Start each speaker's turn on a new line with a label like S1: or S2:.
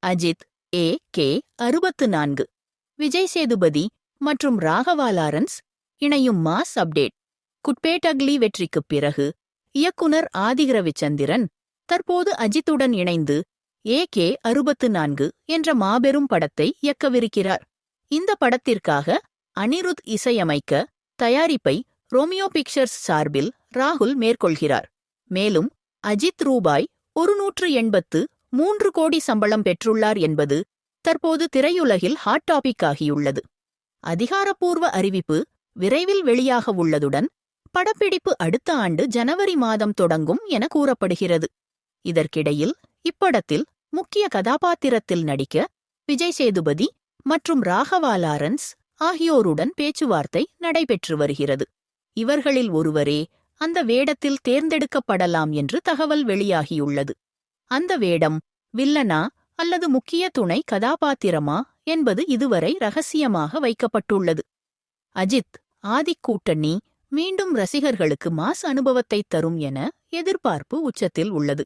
S1: Ajith AK 64, Vijay Sethupathi மற்றும் Raghava Lawrence இணையும் mass update. Good bad ugly வெற்றிக்குப் பிறகு இயக்குனர் ஆதி ரவிச்சந்திரன் தற்போது அஜித்துடன் இணைந்து AK 64 என்ற மாபெரும் படத்தை இயக்கவிருக்கிறார். இந்த படத்திற்காக அனிருத் இசையமைக்க தயாரிப்பை ரோமியோ பிக்சர்ஸ் சார்பில் ராகுல் மேற்கொள்கிறார். மேலும் அஜித் ரூபாய் 183 கோடி சம்பளம் பெற்றுள்ளார் என்பது தற்போது திரையுலகில் ஹாட் டாபிக் ஆகியுள்ளது. அதிகாரப்பூர்வ அறிவிப்பு விரைவில் வெளியாக உள்ளதுடன் படப்பிடிப்பு அடுத்த ஆண்டு ஜனவரி மாதம் தொடங்கும் என கூறப்படுகிறது. இதற்கிடையில் இப்படத்தில் முக்கிய கதாபாத்திரத்தில் நடிக்க விஜய் சேதுபதி மற்றும் ராகவா லாரன்ஸ் ஆகியோருடன் பேச்சுவார்த்தை நடைபெற்று வருகிறது. இவர்களில் ஒருவரே அந்த வேடத்தில் தேர்ந்தெடுக்கப்படலாம் என்று தகவல் வெளியாகியுள்ளது. அந்த வேடம் வில்லனா அல்லது முக்கிய துணை கதாபாத்திரமா என்பது இதுவரை ரகசியமாக வைக்கப்பட்டுள்ளது. அஜித் ஆதிக் கூட்டணி மீண்டும் ரசிகர்களுக்கு மாஸ் அனுபவத்தை தரும் என எதிர்பார்ப்பு உச்சத்தில் உள்ளது.